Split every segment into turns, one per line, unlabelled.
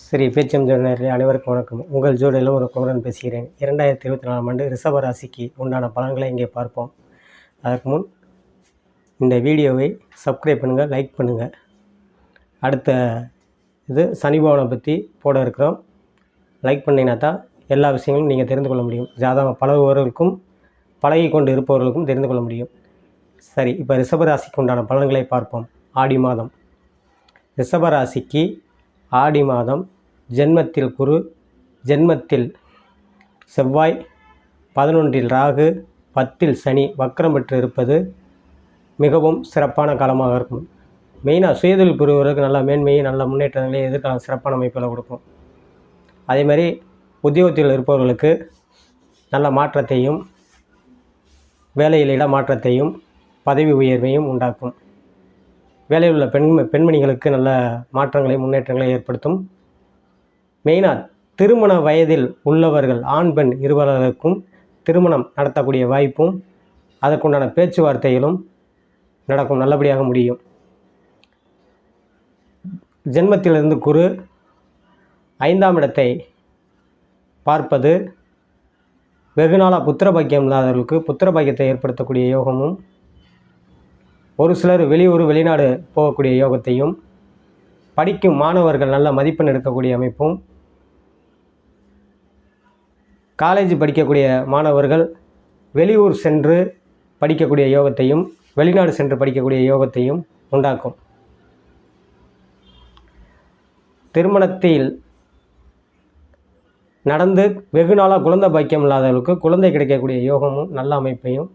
ஸ்ரீ பேச்சம் ஜோதிடர்களே அனைவருக்கும் வணக்கம். உங்கள் ஜோதிடரில் ஒரு குமரன் பேசுகிறேன். 2024ஆம் ஆண்டு ரிஷப ராசிக்கு உண்டான பலன்களை இங்கே பார்ப்போம். அதற்கு முன் இந்த வீடியோவை சப்ஸ்கிரைப் பண்ணுங்கள், லைக் பண்ணுங்கள். அடுத்த இது சனி பவனை பற்றி போட இருக்கிறோம். லைக் பண்ணிங்கன்னா தான் எல்லா விஷயங்களும் நீங்கள் தெரிந்து கொள்ள முடியும். ஜாதகம் பழகுபவர்களுக்கும் பழகி கொண்டு இருப்பவர்களுக்கும் தெரிந்து கொள்ள முடியும். சரி, இப்போ ரிஷப ராசிக்கு உண்டான பலன்களை பார்ப்போம். ஆடி மாதம் ரிஷப ராசிக்கு ஆடி மாதம் ஜென்மத்தில் குரு, ஜென்மத்தில் செவ்வாய், 11இல் ராகு, 10இல் சனி வக்ரம் பெற்று இருப்பது மிகவும் சிறப்பான காலமாக இருக்கும். மெயினாக சுயதொழில் புரிவர்களுக்கு நல்ல மேன்மையை நல்ல முன்னேற்றங்களை எதிர்கால சிறப்பான அமைப்பில் கொடுக்கும். அதேமாதிரி உத்தியோகத்தில் இருப்பவர்களுக்கு நல்ல மாற்றத்தையும் வேலையில் இடமாற்றத்தையும் பதவி உயர்வையும் உண்டாக்கும். வேலையில் உள்ள பெண்மணிகளுக்கு நல்ல மாற்றங்களை முன்னேற்றங்களை ஏற்படுத்தும். மெயினாக திருமண வயதில் உள்ளவர்கள் ஆண் பெண் இருவர்களுக்கும் திருமணம் நடத்தக்கூடிய வாய்ப்பும் அதற்குண்டான பேச்சுவார்த்தைகளும் நடக்கும், நல்லபடியாக முடியும். ஜென்மத்திலிருந்து குரு 5ஆம் இடத்தை பார்ப்பது வெகுநாளாக புத்திர பாக்கியம் இல்லாதவர்களுக்கு புத்திர பாக்கியத்தை ஏற்படுத்தக்கூடிய யோகமும், ஒரு சிலர் வெளியூர் வெளிநாடு போகக்கூடிய யோகத்தையும், படிக்கும் மாணவர்கள் நல்ல மதிப்பெண் எடுக்கக்கூடிய அமைப்பும், காலேஜ் படிக்கக்கூடிய மாணவர்கள் வெளியூர் சென்று படிக்கக்கூடிய யோகத்தையும், வெளிநாடு சென்று படிக்கக்கூடிய யோகத்தையும் உண்டாக்கும். திருமணத்தில் நடந்து வெகு நாளாக குழந்தை பாக்கியம் இல்லாதவர்களுக்கு குழந்தை கிடைக்கக்கூடிய யோகமும் நல்ல அமைப்பையும்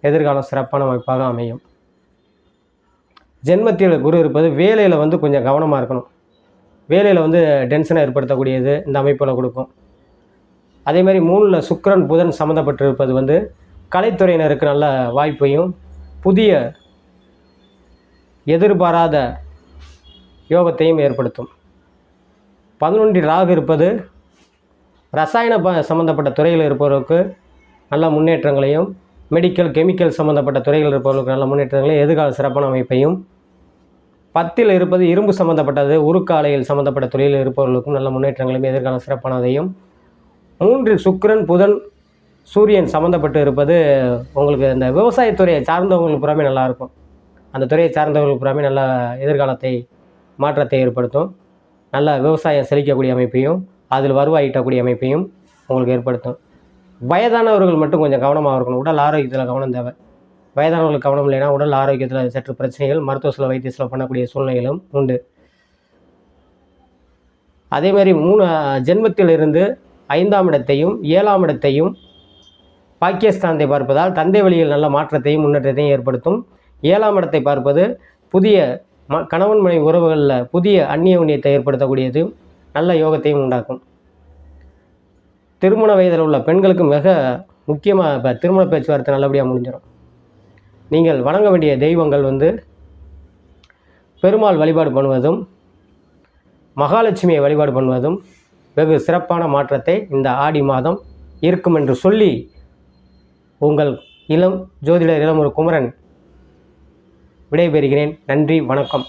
எதிர்காலம் சிறப்பான அமைப்பாக அமையும். ஜென்மத்தில் குரு இருப்பது வேலையில் கொஞ்சம் கவனமாக இருக்கணும். வேலையில் டென்ஷனை ஏற்படுத்தக்கூடியது இந்த அமைப்பில் கொடுக்கும். அதேமாதிரி 3இல் சுக்கிரன் புதன் சம்மந்தப்பட்டிருப்பது கலைத்துறையினருக்கு நல்ல வாய்ப்பையும் புதிய எதிர்பாராத யோகத்தையும் ஏற்படுத்தும். 11இல் ராகு இருப்பது ரசாயன சம்மந்தப்பட்ட துறையில் இருப்பவர்களுக்கு நல்ல முன்னேற்றங்களையும், மெடிக்கல் கெமிக்கல் சம்மந்தப்பட்ட துறையில் இருப்பவர்களுக்கு நல்ல முன்னேற்றங்களையும் எதிர்கால சிறப்பான அமைப்பையும், 10இல் இருப்பது இரும்பு சம்மந்தப்பட்டது உருக்காலையில் சம்மந்தப்பட்ட துறையில் இருப்பவர்களுக்கும் நல்ல முன்னேற்றங்களையும் எதிர்கால சிறப்பானதையும், 3இல் சுக்கிரன் புதன் சூரியன் சம்மந்தப்பட்டு இருப்பது உங்களுக்கு இந்த விவசாயத்துறையை சார்ந்தவங்களுக்கு புறாமே நல்லாயிருக்கும். அந்த துறையை சார்ந்தவங்களுக்கு புறாமே நல்ல எதிர்காலத்தை மாற்றத்தை ஏற்படுத்தும். நல்ல விவசாயம் செழிக்கக்கூடிய அமைப்பையும் அதில் வருவாய் ஈட்டக்கூடிய அமைப்பையும் உங்களுக்கு ஏற்படுத்தும். வயதானவர்கள் மட்டும் கொஞ்சம் கவனமாக இருக்கணும். உடல் ஆரோக்கியத்தில் கவனம் தேவை. வயதானவர்களுக்கு கவனம் இல்லைன்னா உடல் ஆரோக்கியத்தில் சற்று பிரச்சனைகள், மருத்துவ செலவு வைத்திய செலவு பண்ணக்கூடிய சூழ்நிலைகளும் உண்டு. அதேமாதிரி ஜென்மத்தில் இருந்து 5ஆம் இடத்தையும் 7ஆம் இடத்தையும் பாக்கியஸ்தானத்தை பார்ப்பதால் தந்தை வழியில் நல்ல மாற்றத்தையும் முன்னேற்றத்தையும் ஏற்படுத்தும். 7ஆம் இடத்தை பார்ப்பது புதிய கணவன் மனைவி உறவுகளில் புதிய அந்நிய உண்ணியத்தை ஏற்படுத்தக்கூடியது நல்ல யோகத்தையும் உண்டாக்கும். திருமண வயதில் உள்ள பெண்களுக்கு மிக முக்கியமாக இப்போ திருமண பேச்சுவார்த்தை நல்லபடியாக முடிஞ்சிடும். நீங்கள் வணங்க வேண்டிய தெய்வங்கள் பெருமாள் வழிபாடு பண்ணுவதும் மகாலட்சுமியை வழிபாடு பண்ணுவதும் வெகு சிறப்பான மாற்றத்தை இந்த ஆடி மாதம் இருக்கும் என்று சொல்லி உங்கள் இளம் ஜோதிடர் இளம் ஒரு குமரன் விடைபெறுகிறேன். நன்றி, வணக்கம்.